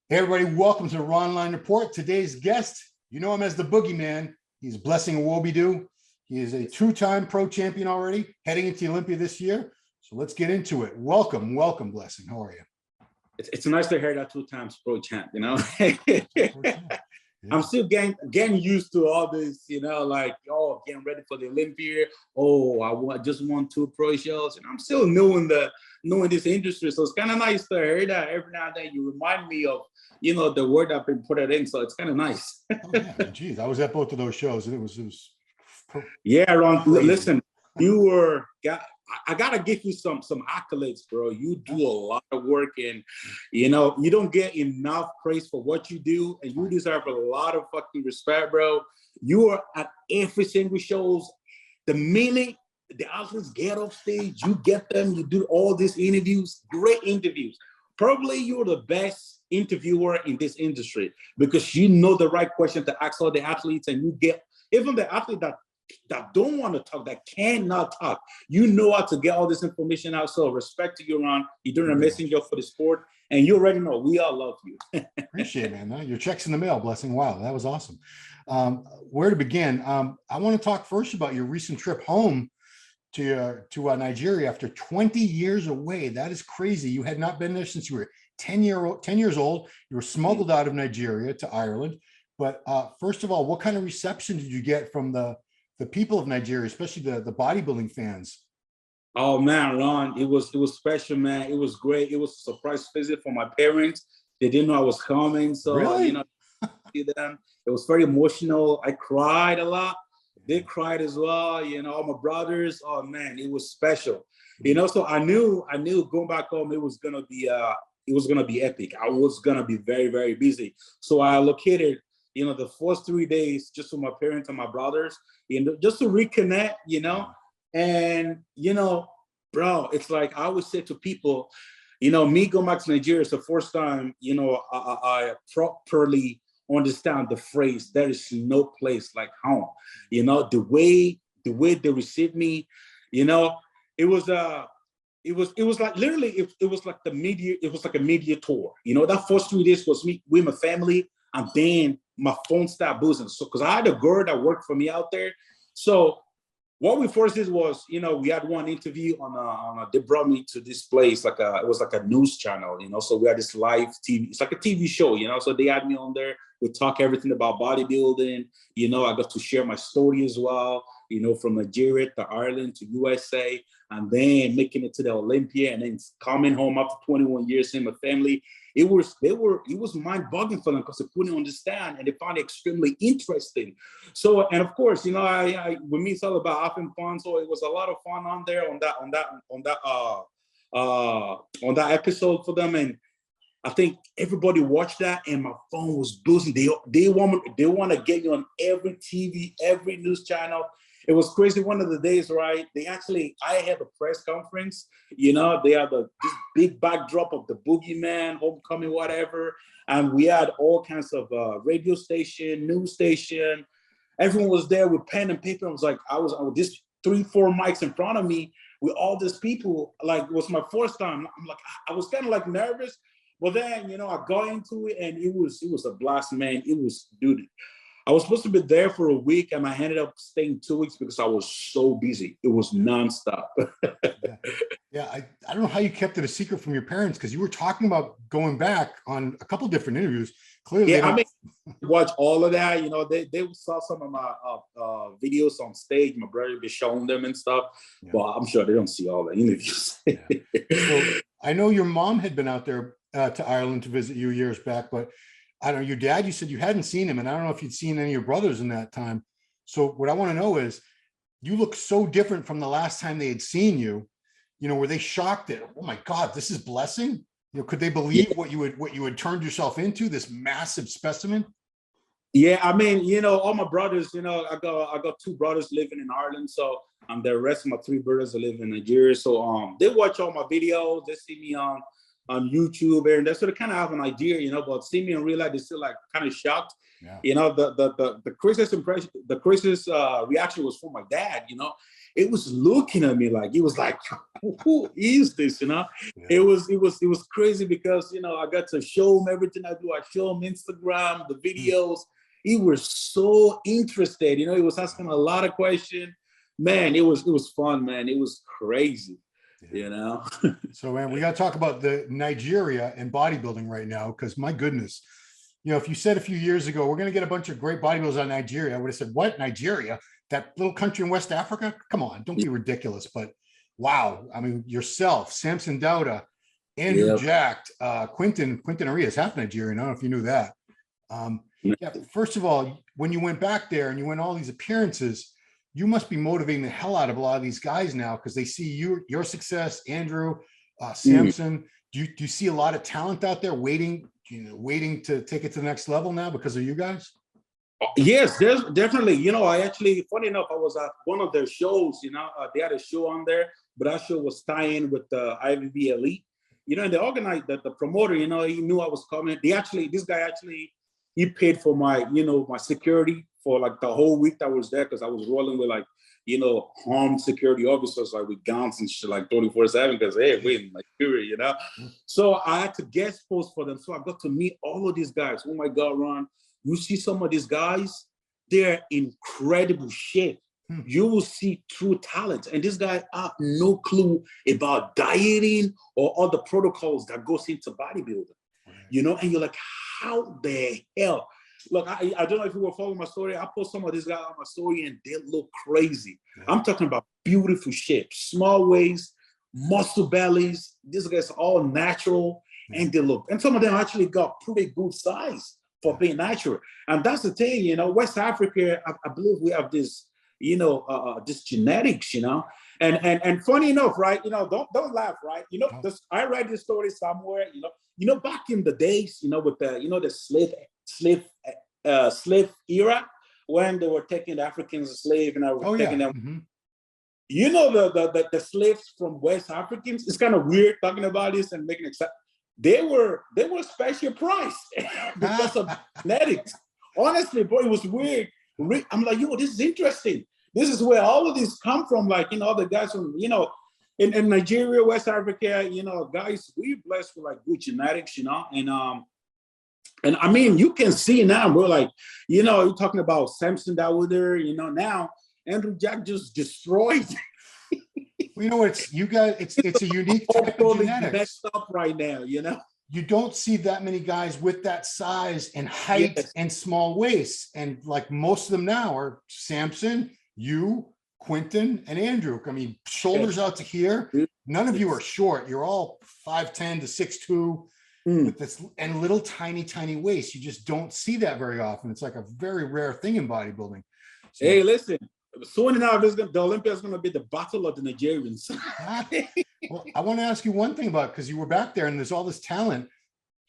Hey everybody, welcome to the Ronline Report. Today's guest, you know him as the Boogieman. He's Blessing Wobie-Doo. He is a two-time pro champion already, heading into Olympia this year. So let's get into it. Welcome, Blessing. How are you? It's nice to hear that two times pro champ, Yeah. I'm still getting used to all this, getting ready for the Olympia. I just won 2 pro shows, and I'm still knowing this industry. So it's kind of nice to hear that every now and then. You remind me of, the word I've been put it in. So it's kind of nice. Oh yeah, geez, I was at both of those shows, and it was yeah, Ron. Crazy. Listen, I gotta give you some accolades, bro. You do a lot of work, and you don't get enough praise for what you do, and you deserve a lot of fucking respect, bro. You are at every single shows. The minute the athletes get off stage, you get them. You do all these interviews, great interviews. Probably you're the best interviewer in this industry because you know the right question to ask all the athletes, and you get even the athlete that don't want to talk, that cannot talk. You know how to get all this information out. So respect to you, Ron. You're doing a messenger for the sport, and you already know we all love you. Appreciate it, man. Your check's in the mail, Blessing. Wow, that was awesome. Where to begin? I want to talk first about your recent trip home to Nigeria after 20 years away. That is crazy. You had not been there since you were 10 years old. You were smuggled out of Nigeria to Ireland. But first of all, what kind of reception did you get from the people of Nigeria, especially the bodybuilding fans? Oh man, Ron, it was special, man. It was great. It was a surprise visit for my parents. They didn't know I was coming, so really? See them. It was very emotional. I cried a lot. They cried as well. All my brothers. Oh man, it was special. So I knew going back home it was gonna be epic. I was gonna be very, very busy. So I allocated the first 3 days just for my parents and my brothers, just to reconnect, and, bro, it's like I always say to people, me going back to Nigeria is the first time, I properly understand the phrase, there is no place like home. The way they received me, it was like literally, it was like a media tour. That first 3 days was me with my family, and then my phone stopped buzzing. So, because I had a girl that worked for me out there. So what we first did was, we had one interview they brought me to this place, it was like a news channel, so we had this live TV, it's like a TV show, so they had me on there. We talk everything about bodybuilding. I got to share my story as well, from Nigeria to Ireland to USA, and then making it to the Olympia, and then coming home after 21 years seeing my family. It was mind-boggling for them because they couldn't understand, and they found it extremely interesting. So, and of course, with me it's all about having fun. So it was a lot of fun on there on that episode for them, and I think everybody watched that, and my phone was buzzing. They want to get you on every TV, every news channel. It was crazy. One of the days, right? I had a press conference. They had this big backdrop of the Boogieman, homecoming, whatever. And we had all kinds of radio station, news station. Everyone was there with pen and paper. I was with this 3-4 mics in front of me with all these people. Like, it was my first time. I was kind of like nervous. But then, I got into it, and it was a blast, man. It was, dude. I was supposed to be there for a week, and I ended up staying 2 weeks because I was so busy. It was nonstop. Yeah. I don't know how you kept it a secret from your parents, because you were talking about going back on a couple different interviews. Clearly, yeah, watch all of that. They saw some of my videos on stage. My brother be showing them and stuff. Yeah. But I'm sure they don't see all the interviews. Yeah. So I know your mom had been out there to Ireland to visit you years back, but I don't know, your dad, you said you hadn't seen him, and I don't know if you'd seen any of your brothers in that time. So what I want to know is, you look so different from the last time they had seen you. Were they shocked that, oh my God, this is Blessing? Could they believe what you had turned yourself into, this massive specimen? Yeah, all my brothers, I got 2 brothers living in Ireland, so the rest of my 3 brothers are living in Nigeria. So they watch all my videos, they see me on YouTube, and that's sort of kind of have an idea, but see me in real life, they're still like kind of shocked. Yeah. The craziest impression, the craziest reaction was from my dad, it was looking at me like, it was like, who is this, you know? Yeah. It was crazy because, you know, I got to show him everything I do. I show him Instagram, the videos. He was so interested, you know, he was asking a lot of questions. Man, it was fun, man. It was crazy, you know? So, man, we got to talk about the Nigeria and bodybuilding right now, because my goodness, you know, if you said a few years ago, we're going to get a bunch of great bodybuilders on Nigeria, I would have said, what, Nigeria? That little country in West Africa? Come on, don't be ridiculous. But wow, I mean, yourself, Samson Dauda, Andrew Jacked, Quinton Arias, half Nigerian. I don't know if you knew that. Yeah, first of all, when you went back there and you went all these appearances, you must be motivating the hell out of a lot of these guys now, because they see your success, Andrew, Samson. Do you see a lot of talent out there waiting to take it to the next level now because of you guys? Yes, there's definitely. You know, I actually, funny enough, I was at one of their shows. You know, they had a show on there, but that show was tying with the IVB Elite. You know, and they organized the promoter. You know, he knew I was coming. This guy actually, he paid for my, you know, my security for like the whole week that I was there, because I was rolling with like, you know, armed security officers, like with guns and shit, like 24/7. Because hey, we're in Nigeria, you know. So I had to guest post for them. So I got to meet all of these guys. Oh my God, Ron. You see some of these guys, they're incredible shape. You will see true talent. And this guy have no clue about dieting or all the protocols that goes into bodybuilding. You know, and you're like, how the hell? Look, I don't know if you were following my story. I post some of these guys on my story and they look crazy. I'm talking about beautiful shape, small waist, muscle bellies. These guys are all natural and they look, and some of them actually got pretty good size for being natural. And that's the thing, you know, West Africa, I believe we have this, you know, this genetics, you know, and funny enough, right? You know, don't laugh, right? You know, I read this story somewhere, you know, back in the days, you know, with the, you know, the slave era, when they were taking the Africans as slave and I was taking them. You know, the slaves from West Africans, it's kind of weird talking about this and making it. They were special price because of genetics. Honestly, bro, it was weird. I'm like, yo, this is interesting. This is where all of these come from. Like, you know, the guys from, you know, in Nigeria, West Africa, you know, guys, we're blessed with like good genetics, you know, and I mean, you can see now, bro, like, you know, you're talking about Samson Dauda, you know, now Andrew Jack just destroyed. Well, you know what? It's a unique type of genetics. Messed up right now, you know. You don't see that many guys with that size and height and small waists, and like most of them now are Samson, you, Quinton, and Andrew. I mean, shoulders out to here. None of you are short. You're all 5'10" to 6'2" with this and little tiny waist. You just don't see that very often. It's like a very rare thing in bodybuilding. So, hey, listen. Soon enough, the Olympia is going to be the battle of the Nigerians. Well, I want to ask you one thing about, because you were back there and there's all this talent.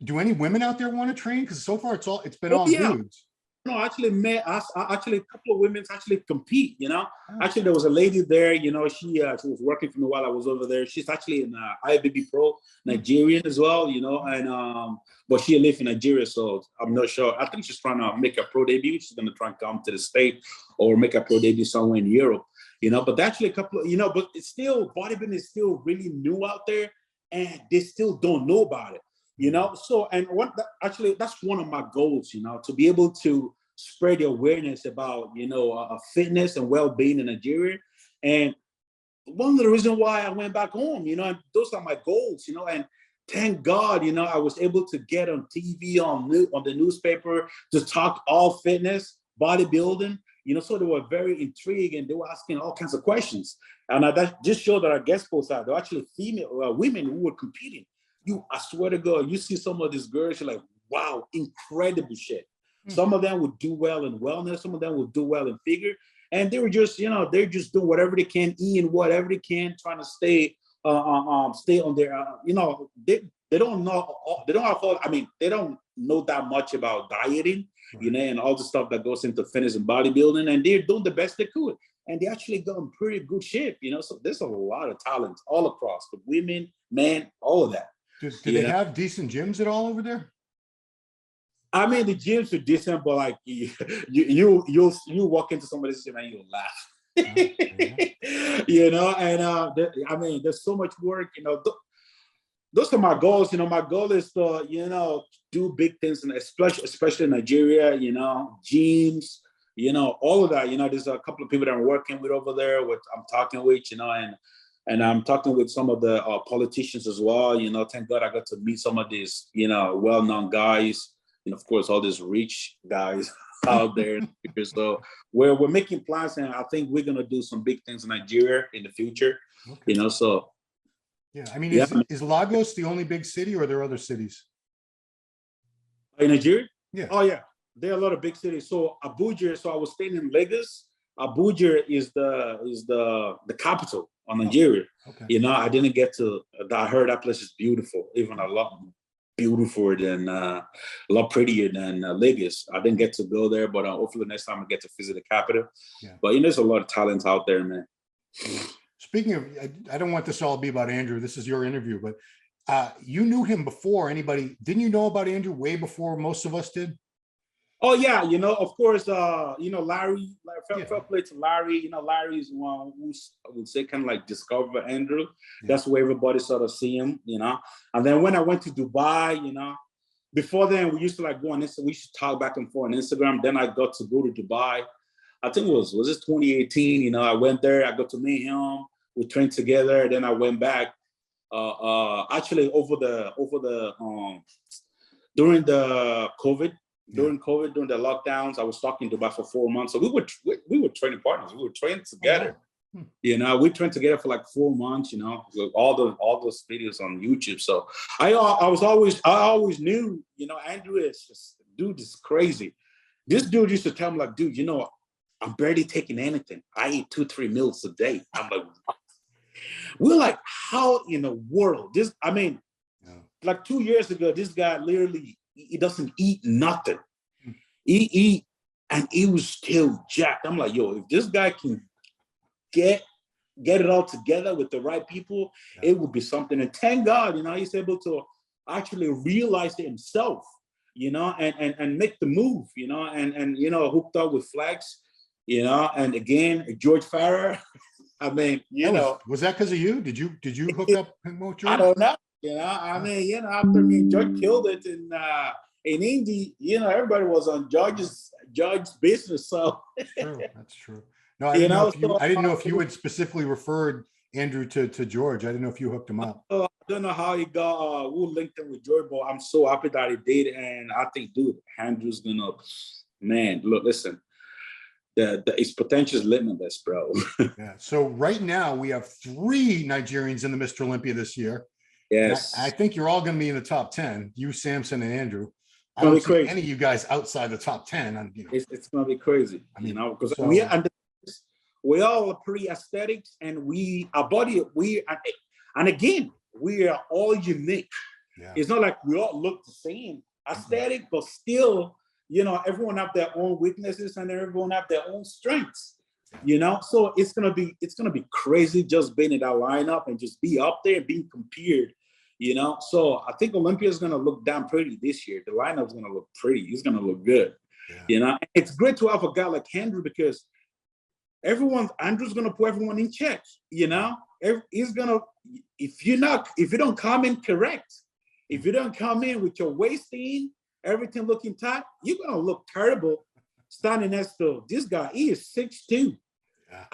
Do any women out there want to train? Because so far it's been all dudes. No, actually, actually a couple of women actually compete. You know, actually there was a lady there. You know, she was working for me while I was over there. She's actually an IBB Pro Nigerian as well. You know, and but she lives in Nigeria, so I'm not sure. I think she's trying to make a pro debut. She's going to try and come to the state or make a pro debut somewhere in Europe. You know, but actually a couple of, you know, but it's still, bodybuilding is still really new out there, and they still don't know about it. You know, so, and actually that's one of my goals, you know, to be able to spread the awareness about, you know, fitness and well-being in Nigeria. And one of the reasons why I went back home, you know, and those are my goals, you know, and thank God, you know, I was able to get on TV, on the newspaper to talk all fitness, bodybuilding, you know, so they were very intrigued and they were asking all kinds of questions. And that just showed that our guest posts are, they're actually female women who were competing. I swear to God, you see some of these girls, you're like, wow, incredible shit. Some of them would do well in wellness. Some of them would do well in figure. And they were just, you know, they're just doing whatever they can, eating whatever they can, trying to stay on their, you know, they don't know, they don't have all, I mean, they don't know that much about dieting, you know, and all the stuff that goes into fitness and bodybuilding. And they're doing the best they could. And they actually got in pretty good shape, you know. So there's a lot of talent all across, the women, men, all of that. Do they have decent gyms at all over there? I mean, the gyms are decent, but like you walk into somebody's gym and you'll laugh. You know, and I mean, there's so much work, you know. Those are my goals. You know, my goal is to, you know, do big things, and especially in Nigeria, you know, gyms, you know, all of that. You know, there's a couple of people that I'm working with over there, I'm talking with, you know, and I'm talking with some of the politicians as well. You know, thank God I got to meet some of these, you know, well-known guys, and of course, all these rich guys out there. So we're making plans, and I think we're gonna do some big things in Nigeria in the future. Okay. You know, so. Yeah, I mean, is Lagos the only big city, or are there other cities in Nigeria? Yeah. Oh yeah, there are a lot of big cities. So Abuja. So I was staying in Lagos. Abuja is the capital of Nigeria. Oh, okay. You know, I didn't get to. I heard that place is beautiful, even a lot beautiful than a lot prettier than Lagos. I didn't get to go there, but hopefully next time I get to visit the capital. Yeah. But you know, there's a lot of talent out there, man. Speaking of, I don't want this all to be about Andrew. This is your interview, but you knew him before anybody. Didn't you know about Andrew way before most of us did? Oh yeah, you know, of course, you know, Larry, fair play to Larry. You know, Larry is one who I would say kind of like discover Andrew. Yeah. That's where everybody sort of see him, you know. And then when I went to Dubai, you know, before then we used to like go on Instagram. We used to talk back and forth on Instagram. Then I got to go to Dubai. I think was this 2018? You know, I went there. I got to meet him. We trained together. Then I went back. Actually, during the COVID. During COVID, during the lockdowns, I was stuck in Dubai for 4 months. So we were training partners. We were training together. Oh, wow. You know, we trained together for like 4 months. You know, with all those videos on YouTube. So I always knew. You know, Andrew is just dude is crazy. This dude used to tell me like, dude, you know, I'm barely taking anything. I eat 2-3 meals a day. I'm like, we're like, how in the world? This, I mean, like 2 years ago, this guy literally. He doesn't eat nothing. He eat, and he was still jacked. I'm like, yo, if this guy can get it all together with the right people, it would be something. And thank God, you know, he's able to actually realize it himself, you know, and make the move, you know, and you know, hooked up with Flex, you know, and again, George Farrer. I mean, you know, was that because of you? Did you hook up with George? I don't know. You know, I mean, you know, after me and George killed it in Indy, you know, everybody was on George's business. So that's true. No, I didn't know if you had specifically referred Andrew to George. I didn't know if you hooked him up. I don't know how he got who linked him with George, but I'm so happy that he did. And I think, dude, Andrew's gonna, man, look, listen. His potential is limitless, bro. Yeah. So right now we have 3 Nigerians in the Mr. Olympia this year. Yes. I think you're all going to be in the top 10. You, Samson, and Andrew. I don't see any of you guys outside the top 10. And, you know, it's going to be crazy. I mean, you know, because we all are pretty aesthetic, and our body, and again, we are all unique. Yeah. It's not like we all look the same, aesthetic, but still, you know, everyone have their own weaknesses and everyone have their own strengths. You know, so it's gonna be crazy just being in that lineup and just be up there and being compared. You know, so I think Olympia is gonna look damn pretty this year. The lineup's gonna look pretty. It's gonna look good. Yeah. You know, it's great to have a guy like Andrew because Andrew's gonna put everyone in check. You know, he's gonna if you don't come in correct, if you don't come in with your waist in, everything looking tight, you're gonna look terrible. Standing next to this guy, he is 6'2",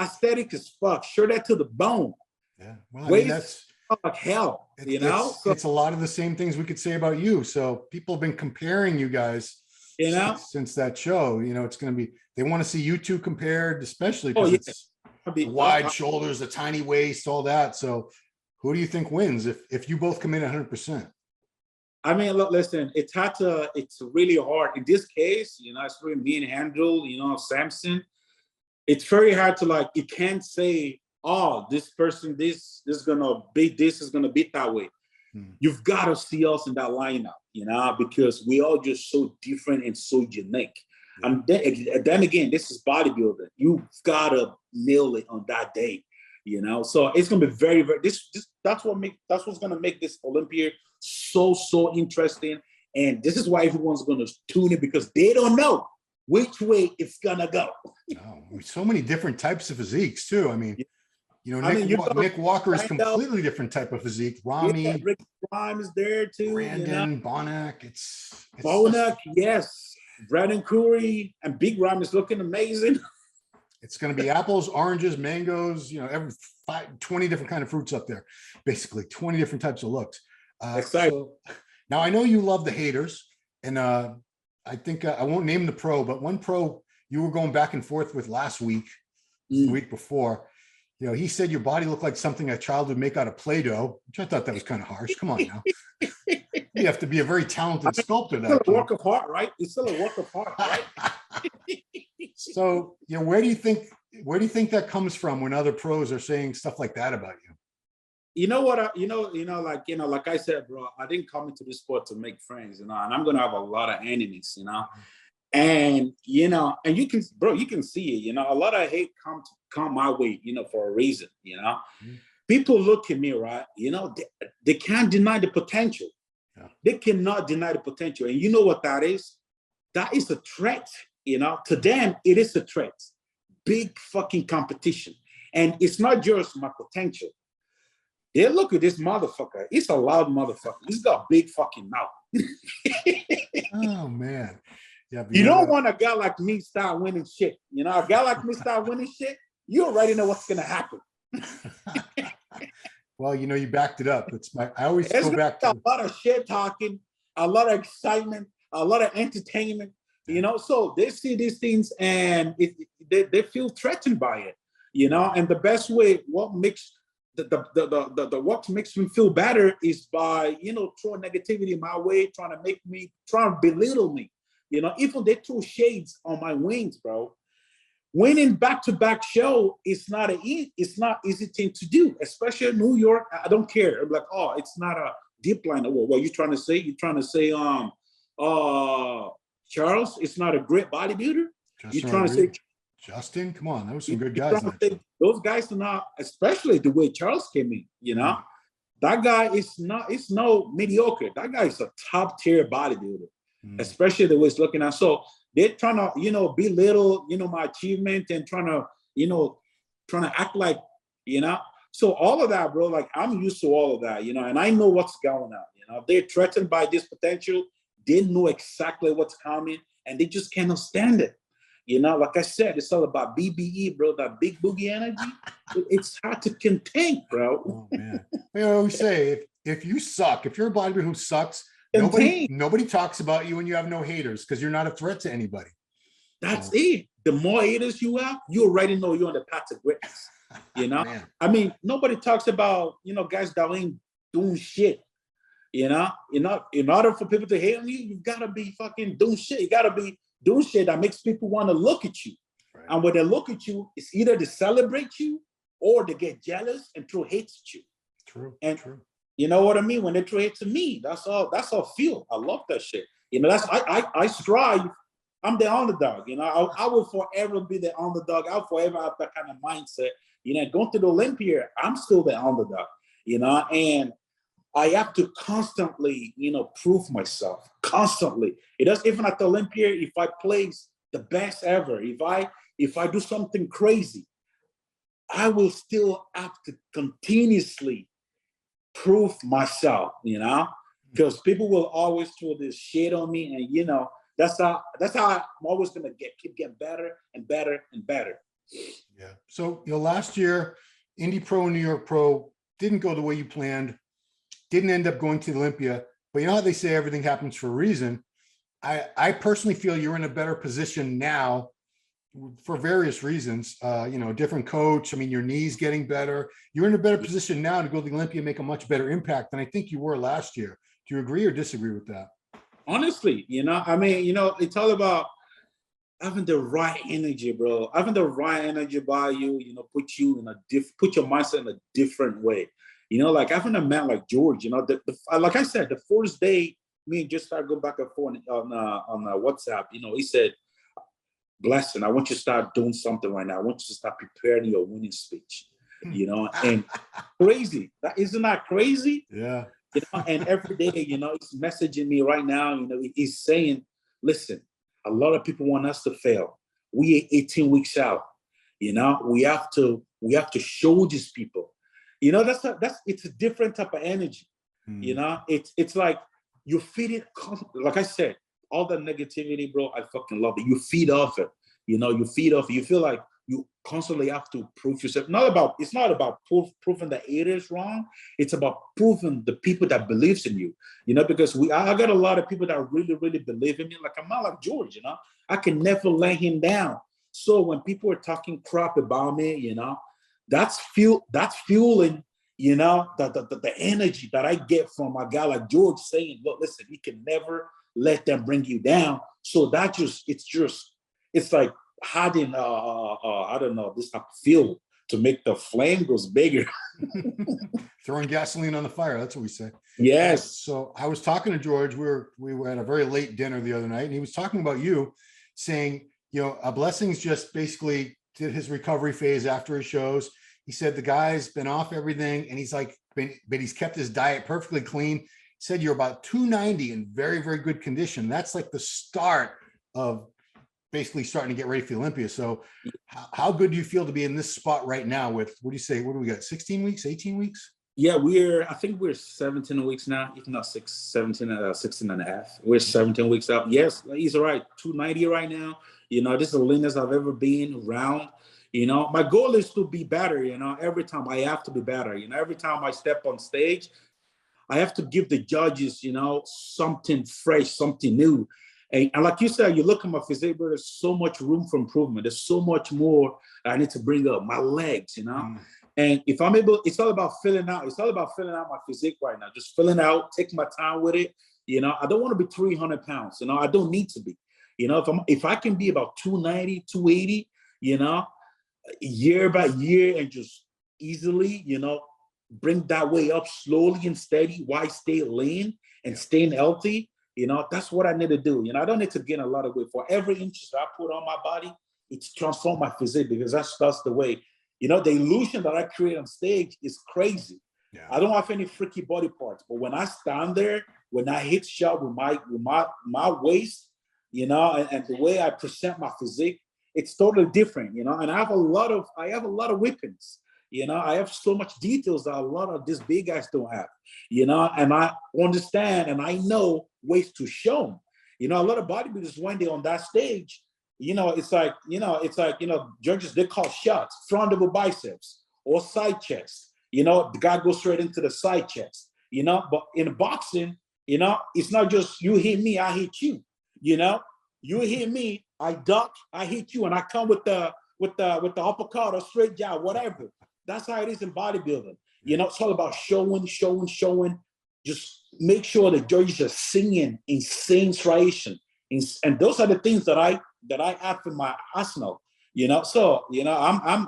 aesthetic as fuck, shirt that to the bone. Yeah, well, I mean, that's like hell. You know, it's a lot of the same things we could say about you. So people have been comparing you guys, you know, since that show. You know, it's going to be they want to see you two compared, especially because it's the wide shoulders, the tiny waist, all that. So who do you think wins if you both come in 100%? I mean, look, listen, it's really hard. In this case, you know, it's really me and Andrew, you know, Samson. It's very hard to like, you can't say, oh, this person, this is gonna beat this, is gonna beat that way. You've got to see us in that lineup, you know, because we are just so different and so unique. Yeah. And then again, this is bodybuilding. You've got to nail it on that day, you know. So it's gonna be very, very. That's what's gonna make this Olympia so interesting, and this is why everyone's going to tune in because they don't know which way it's gonna go. Oh, so many different types of physiques too. I mean, you know, I mean, Nick Walker is find out. completely different type of physique. Rami, Rick Prime is there too. Brandon, Bonac. It's Bonac, yes. Brandon Curry and Big Ram is looking amazing. It's going to be apples, oranges, mangoes, you know, 20 different kind of fruits up there, basically 20 different types of looks. So now I know you love the haters, and I think I won't name the pro, but one pro you were going back and forth with last week, the week before, you know, he said your body looked like something a child would make out of Play-Doh, which I thought that was kind of harsh. Come on now. You have to be a very talented sculptor. It's still a work of art, right? It's still a work of art, right? So, you know, where do you think that comes from when other pros are saying stuff like that about you? You know what? Like I said, bro, I didn't come into this sport to make friends, you know, and I'm gonna have a lot of enemies, you know. And you know, and you can see it, you know, a lot of hate come my way, you know, for a reason, you know. People look at me, right? You know, they can't deny the potential. Yeah. They cannot deny the potential. And you know what that is? That is a threat, you know. To them, it is a threat. Big fucking competition. And it's not just my potential. They look at this motherfucker. He's a loud motherfucker. He's got a big fucking mouth. Oh, man. Yeah, you don't want a guy like me start winning shit. You know, a guy like me start winning shit, you already know what's going to happen. Well, you know, you backed it up. I always go back to a lot of shit talking, a lot of excitement, a lot of entertainment, you know. So they see these things and they feel threatened by it, you know. And the best way, what makes what makes me feel better is by, you know, throwing negativity my way, trying to belittle me, you know. Even they throw shades on my wings, bro. Winning back-to-back show is not easy thing to do, especially in New York. I don't care. I'm like, oh, it's not a deep line. What you trying to say? You trying to say, Charles, it's not a great bodybuilder? You trying to say Justin? Come on, that was some good guys. Those guys are not, especially the way Charles came in, you know. That guy is no mediocre. That guy is a top-tier bodybuilder, especially the way it's looking at. So they're trying to, you know, belittle, you know, my achievement and trying to act like, you know. So all of that, bro, like I'm used to all of that, you know, and I know what's going on, you know. They're threatened by this potential. They know exactly what's coming and they just cannot stand it. You know, like I said, it's all about BBE, bro, that big boogie energy. It's hard to contain, bro. Oh, man. I always say, if you suck, if you're a bodybuilder who sucks, nobody talks about you and you have no haters because you're not a threat to anybody. That's it. The more haters you have, you already know you're on the path to greatness. You know? I mean, nobody talks about, you know, guys that ain't doing shit. You know? In order for people to hate on you, you've got to be fucking doing shit. You got to be doing shit that makes people want to look at you. Right. And when they look at you, it's either to celebrate you or they get jealous and throw hate at you. True. You know what I mean? When they throw it to me, that's all I feel. I love that shit. You know, I strive. I'm the underdog. You know, I will forever be the underdog. I'll forever have that kind of mindset. You know, going to the Olympia, I'm still the underdog, you know, and I have to constantly, you know, prove myself constantly. It does, even at the Olympia, if I place the best ever, if I do something crazy, I will still have to continuously prove myself, you know, because people will always throw this shit on me, and you know, that's how I'm always gonna keep getting better and better and better. Yeah. So, you know, last year, Indy Pro and New York Pro didn't go the way you planned, didn't end up going to the Olympia, but you know how they say everything happens for a reason. I personally feel you're in a better position now for various reasons, you know, different coach. I mean, your knee's getting better. You're in a better position now to go to the Olympia and make a much better impact than I think you were last year. Do you agree or disagree with that? Honestly, you know, I mean, you know, it's all about having the right energy, bro. Having the right energy by you, you know, put your mindset in a different way. You know, like having a man like George, you know, like I said, the first day, me and just started going back and forth on WhatsApp, you know, he said, Blessing, I want you to start doing something right now. I want you to start preparing your winning speech, you know, and crazy. Isn't that crazy? Yeah. You know, and every day, you know, he's messaging me right now, you know, he's saying, listen, a lot of people want us to fail. We are 18 weeks out. You know, we have to show these people. You know, it's a different type of energy. You know, it's like you feed it. Like I said, all the negativity, bro, I fucking love it. You feed off it. You know, you feed off it. You feel like you constantly have to prove yourself. It's not about proving the haters wrong. It's about proving the people that believes in you. You know, because I got a lot of people that really, really believe in me. Like I'm not like George, you know. I can never let him down. So when people are talking crap about me, you know, that's fueling, you know, the energy that I get from a guy like George saying, look, listen, you can never let them bring you down. So it's like having I don't know, this type of fuel to make the flame goes bigger. Throwing gasoline on the fire, that's what we say. Yes. So I was talking to George. We were at a very late dinner the other night, and he was talking about you, saying, you know, Blessings just basically did his recovery phase after his shows. He said the guy's been off everything, and he's like, but he's kept his diet perfectly clean. He said you're about 290 in very, very good condition. That's like the start of basically starting to get ready for Olympia. So how good do you feel to be in this spot right now with, what do you say, what do we got, 16 weeks, 18 weeks? Yeah, I think we're 17 weeks now, if not 16 and a half. We're 17 weeks out. Yes, he's right, 290 right now. You know, this is the leanest I've ever been around. You know, my goal is to be better. You know, every time I have to be better. You know, every time I step on stage, I have to give the judges, you know, something fresh, something new. And like you said, you look at my physique, bro, there's so much room for improvement. There's so much more I need to bring up. My legs, you know. And if I'm able, it's all about filling out. It's all about filling out my physique right now. Just filling out, taking my time with it. You know, I don't want to be 300 pounds. You know, I don't need to be. You know, if I can be about 290, 280, you know, year by year, and just easily, you know, bring that way up slowly and steady while I stay lean and staying healthy, you know, that's what I need to do. You know, I don't need to gain a lot of weight. For every inch that I put on my body, it's transformed my physique, because that's the way. You know, the illusion that I create on stage is crazy. Yeah. I don't have any freaky body parts, but when I stand there, when I hit shot with my waist, you know, and the way I present my physique, it's totally different, you know. And I have a lot of weapons, you know. I have so much details that a lot of these big guys don't have, you know. And I understand and I know ways to show them. You know, a lot of bodybuilders, when they're on that stage, you know, it's like, judges, they call shots, front double biceps or side chest. You know, the guy goes straight into the side chest, you know. But in boxing, you know, it's not just you hit me, I hit you. You know, you hit me, I duck, I hit you, and I come with the uppercut or straight jab, whatever. That's how it is in bodybuilding. You know, it's all about showing. Just make sure the judges are singing insane striation. And those are the things that I have in my arsenal. You know, so you know, I'm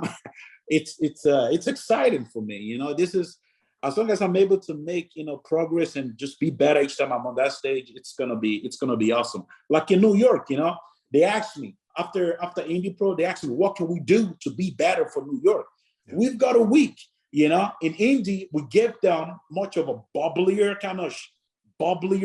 it's exciting for me. You know, this is, as long as I'm able to make, you know, progress and just be better each time I'm on that stage, it's gonna be awesome. Like in New York, you know, they asked me after Indie Pro, they asked me, what can we do to be better for New York? Yeah. We've got a week, you know. In Indie, we gave them much of a bubblier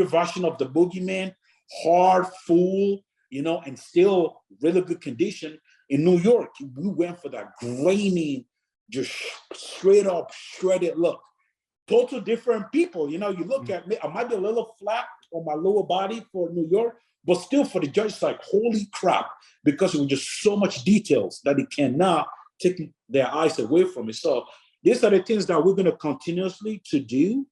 version of the Boogieman, hard, full, you know, and still really good condition. In New York, we went for that grainy, just straight up shredded look. Total different people. You know, you look at me, I might be a little flat on my lower body for New York, but still for the judge, like, holy crap, because it was just so much details that it cannot take their eyes away from it. So these are the things that we're going to continuously to do,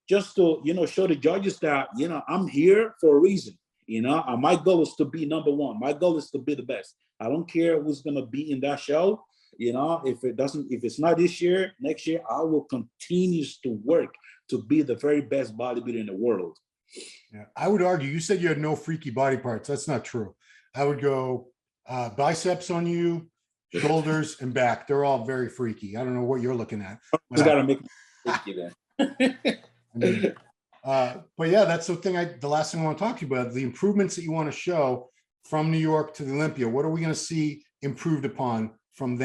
just to, you know, show the judges that, you know, I'm here for a reason. You know, and my goal is to be number one. My goal is to be the best. I don't care who's going to be in that show. You know, if it's not this year, next year, I will continue to work to be the very best bodybuilder in the world. Yeah, I would argue, you said you had no freaky body parts. That's not true. I would go biceps on you, shoulders, and back. They're all very freaky. I don't know what you're looking at. You got to make me freaky then. I mean, but yeah, that's the last thing I want to talk to you about, the improvements that you want to show from New York to the Olympia. What are we going to see improved upon from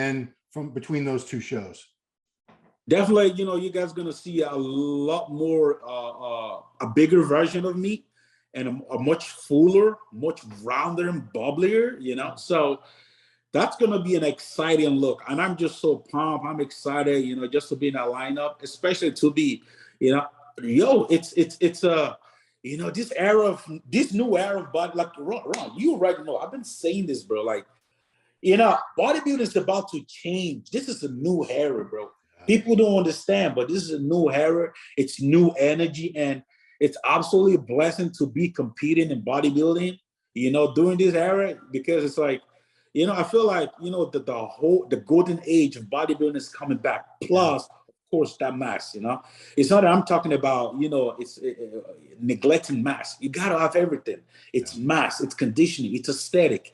between those two shows? Definitely, you know, you guys are going to see a lot more, a bigger version of me. and a much fuller, much rounder and bubblier, you know. So that's going to be an exciting look. And I'm just so pumped. I'm excited, you know, just to be in that lineup, especially to be, you know, it's a, you know, this new era of body, like Ron, you already know, I've been saying this, bro, like, you know, bodybuilding is about to change. This is a new era, bro. People don't understand, but this is a new era. It's new energy, and it's absolutely a blessing to be competing in bodybuilding, you know, during this era, because it's like, you know, I feel like, you know, the golden age of bodybuilding is coming back. Plus, of course, that mass, you know, it's not that I'm talking about, you know, it's neglecting mass. You got to have everything. It's mass, it's conditioning, it's aesthetic.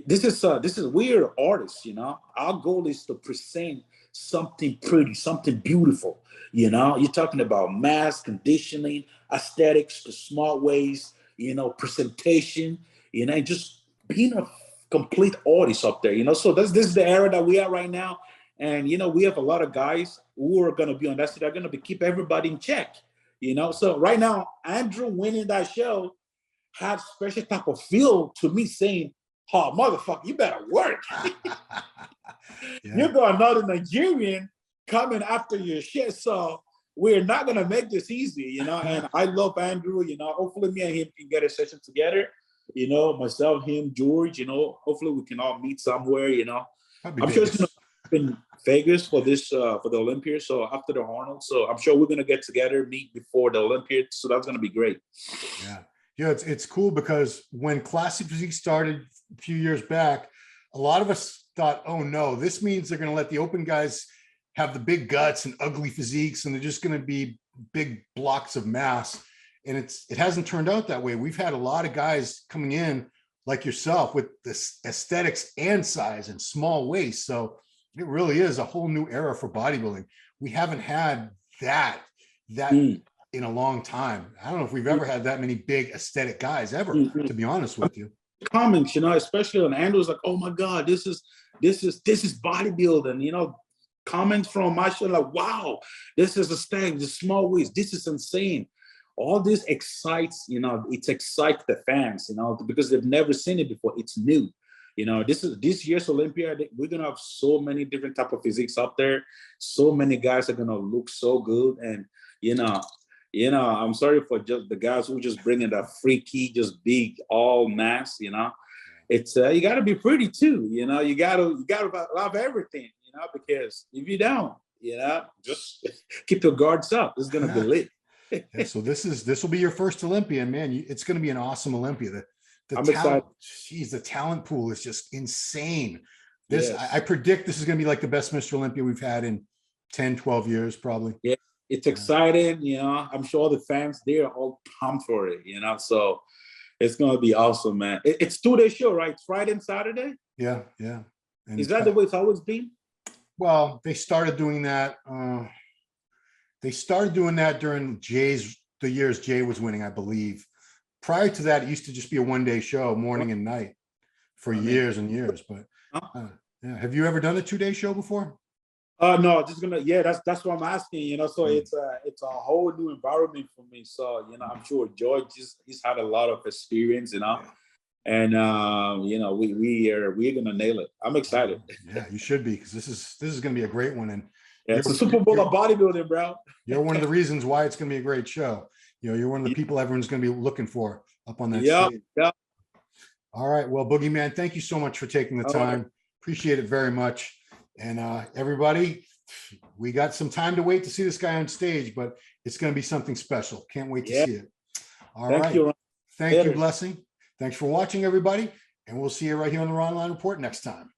This is we're artists, you know. Our goal is to present something pretty, something beautiful. You know, you're talking about mass, conditioning, aesthetics, the smart ways, you know, presentation, you know, and just being a complete artist up there, you know. So this is the era that we are right now. And, you know, we have a lot of guys who are going to be on that. So they're going to keep everybody in check, you know. So right now, Andrew winning that show had special type of feel to me, saying, oh, motherfucker, you better work. You got another Nigerian coming after your shit. So we're not going to make this easy, you know. And I love Andrew, you know. Hopefully me and him can get a session together, you know, myself, him, George, you know. Hopefully we can all meet somewhere, you know. I'm sure it's going to be in Vegas for this, for the Olympia. So after the Arnold. So I'm sure we're going to get together, meet before the Olympia. So that's going to be great. Yeah. Yeah, it's cool because when Classic Physique started a few years back, a lot of us thought, oh no, this means they're going to let the open guys have the big guts and ugly physiques, and they're just going to be big blocks of mass. And it hasn't turned out that way. We've had a lot of guys coming in like yourself with this aesthetics and size and small waist. So it really is a whole new era for bodybuilding. We haven't had that in a long time. I don't know if we've ever had that many big aesthetic guys ever, to be honest with you. Comments, you know, especially on Andrew's like, oh my God, this is bodybuilding, you know. Comments from my show like, wow, this is a stag, the small waist, this is insane. All this excites, you know, it excites the fans, you know, because they've never seen it before. It's new. You know, this year's Olympia, we're gonna have so many different type of physiques up there. So many guys are gonna look so good. And you know, I'm sorry for just the guys who just bringing that freaky, just big all mass, you know. It's you gotta be pretty too, you know, you gotta love everything, you know, because if you don't, you know, just keep your guards up. It's gonna be lit. Yeah, so this will be your first Olympia, man. It's going to be an awesome Olympia. The I'm talent, excited. geez, the talent pool is just insane. I predict this is going to be like the best Mr. Olympia we've had in 10, 12 years, probably. Yeah, it's exciting, you know. I'm sure the fans, they're all pumped for it, you know. So it's going to be awesome, man. It's 2-day show, right? It's Friday and Saturday? Yeah, yeah. And is that the way it's always been? Well, they started doing that. During the years Jay was winning, I believe. Prior to that, it used to just be a 1-day show, morning and night, for years and years. But yeah, have you ever done a 2-day show before? No, that's what I'm asking. You know, so it's a whole new environment for me. So you know, I'm sure George he's had a lot of experience, you know, and you know, we're gonna nail it. I'm excited. Yeah, you should be, because this is gonna be a great one. And yeah, it's a Super Bowl of bodybuilding, bro. You're one of the reasons why it's going to be a great show. You know, you're one of the people everyone's going to be looking for up on that stage. Yeah. All right. Well, Boogieman, thank you so much for taking the time. Appreciate it very much. And everybody, we got some time to wait to see this guy on stage, but it's going to be something special. Can't wait to see it. All right. Thank you. Thank you, Blessing. Thanks for watching, everybody. And we'll see you right here on the Ronline Report next time.